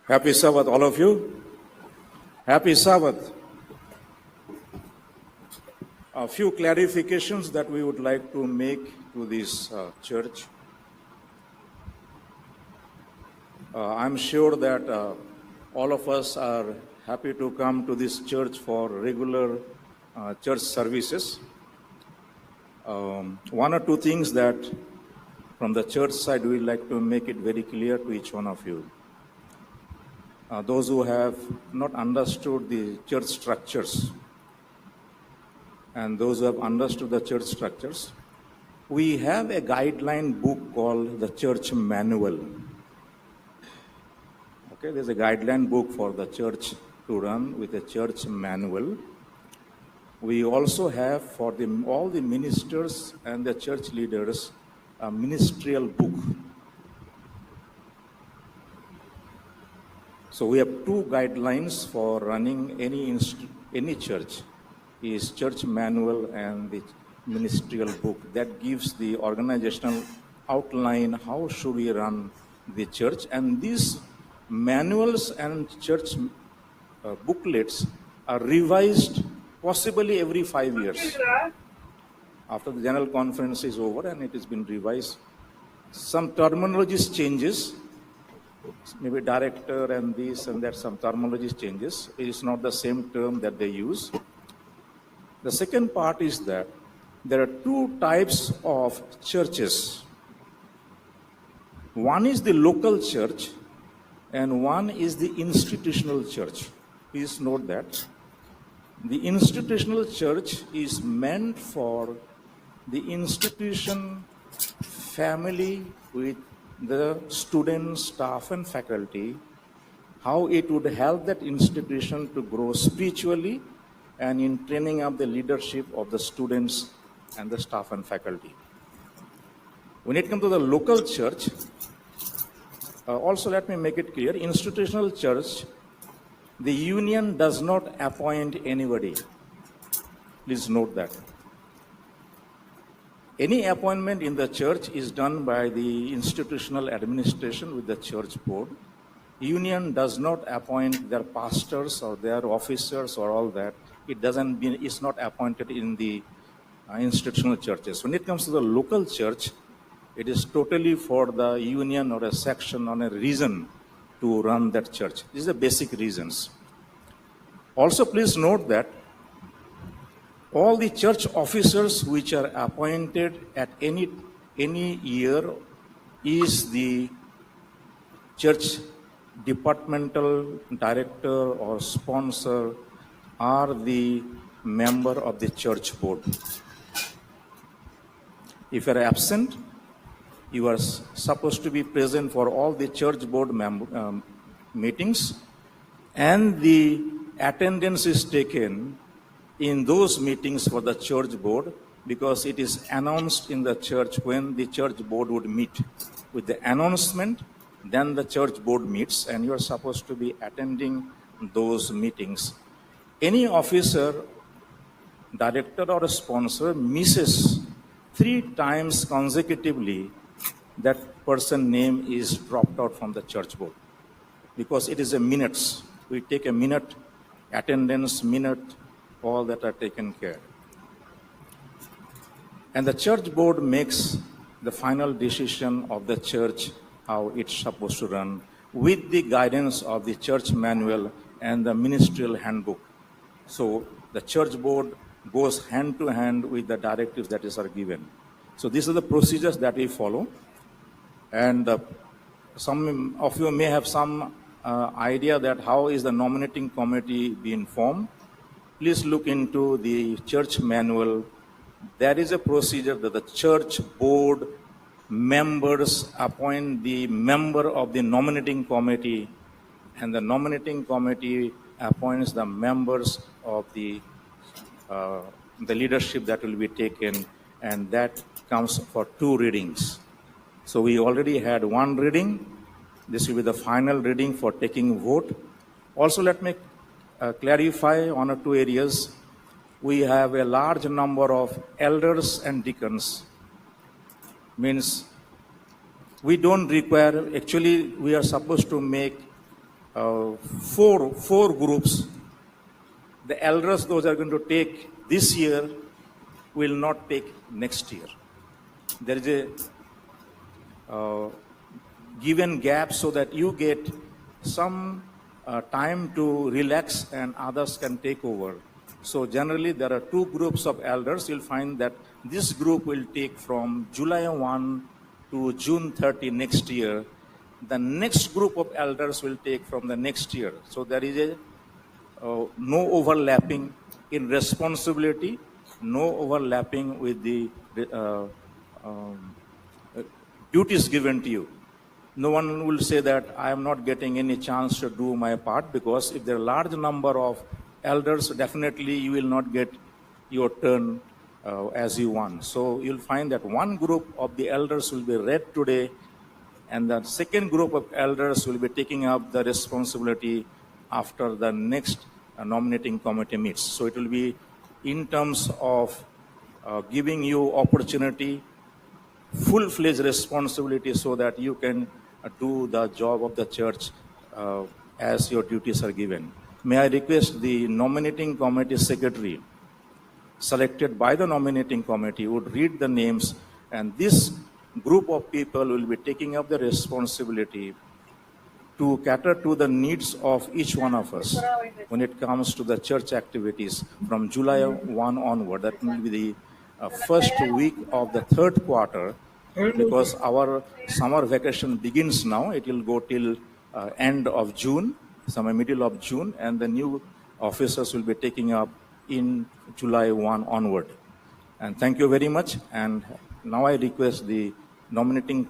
Happy Sabbath, all of you. Happy Sabbath. A few clarifications that we would like to make to this church. I'm sure that all of us are happy to come to this church for regular church services. One or two things that from the church side we like to make it very clear to each one of you. Those who have not understood the church structures and those who have understood the church structures, we have a guideline book called the Church Manual. Okay, there's a guideline book for the church to run with a church manual. We also have for all the ministers and the church leaders a ministerial book. So we have two guidelines for running any church, is church manual and the ministerial book that gives the organizational outline, how should we run the church. And these manuals and church booklets are revised possibly every 5 years. After the general conference is over and it has been revised, some terminology changes. Maybe director and this and that, some terminology changes. It is not the same term that they use. The second part is that there are two types of churches. One is the local church and one is the institutional church. Please note that. The institutional church is meant for the institution, family with the students, staff and faculty, how it would help that institution to grow spiritually and in training up the leadership of the students and the staff and faculty. When it comes to the local church, also let me make it clear, institutional church, the union does not appoint anybody. Please note that. Any appointment in the church is done by the institutional administration with the church board. Union does not appoint their pastors or their officers or all that. It's not appointed in the institutional churches. When it comes to the local church, it is totally for the union or a section or a reason to run that church. These are the basic reasons. Also, please note that all the church officers which are appointed at any year is the church departmental director or sponsor are the member of the church board. If you are absent, you are supposed to be present for all the church board meetings, and the attendance is taken in those meetings for the church board, because it is announced in the church when the church board would meet. With the announcement, then the church board meets and you are supposed to be attending those meetings. Any officer, director or a sponsor misses 3 times consecutively, that person's name is dropped out from the church board, because it is a minutes. We take a minute, attendance minute, all that are taken care. And the church board makes the final decision of the church, how it's supposed to run, with the guidance of the church manual and the ministerial handbook. So the church board goes hand to hand with the directives that are given. So these are the procedures that we follow. And some of you may have some idea that how is the nominating committee being formed. Please look into the church manual. There is a procedure that the church board members appoint the member of the nominating committee, and the nominating committee appoints the members of the leadership that will be taken, and that comes for 2 readings. So we already had 1 reading. This will be the final reading for taking vote. Also, let me clarify 1 or 2 areas. We have a large number of elders and deacons. Means we don't require, actually we are supposed to make four groups. The elders, those are going to take this year, will not take next year. There is a given gap so that you get some time to relax and others can take over. So generally there are two groups of elders. You'll find that this group will take from July 1 to June 30 next year. The next group of elders will take from the next year. So there is a no overlapping in responsibility, no overlapping with the duties given to you. No one will say that I am not getting any chance to do my part, because if there are a large number of elders, definitely you will not get your turn as you want. So you'll find that one group of the elders will be read today, and the second group of elders will be taking up the responsibility after the next nominating committee meets. So it will be in terms of giving you opportunity, full-fledged responsibility, so that you can do the job of the church as your duties are given. May I request the nominating committee secretary, selected by the nominating committee, would read the names, and this group of people will be taking up the responsibility to cater to the needs of each one of us when it comes to the church activities from July 1 onward. That will be the first week of the third quarter, because our summer vacation begins now. It will go till end of June, somewhere middle of June, and the new officers will be taking up in July 1 onward. And thank you very much. And now I request the nominating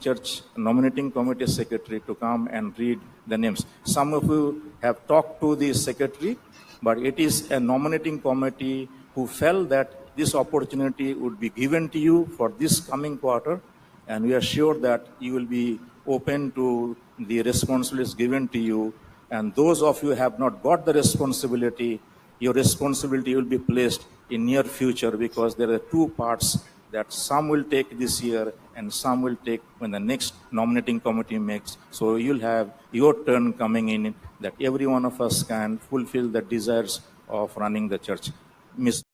committee secretary to come and read the names. Some of you have talked to the secretary, but it is a nominating committee who felt that this opportunity would be given to you for this coming quarter, and we are sure that you will be open to the responsibilities given to you. And those of you who have not got the responsibility, your responsibility will be placed in near future, because there are two parts that some will take this year and some will take when the next nominating committee makes. So you'll have your turn coming in, that every one of us can fulfill the desires of running the church. Ms.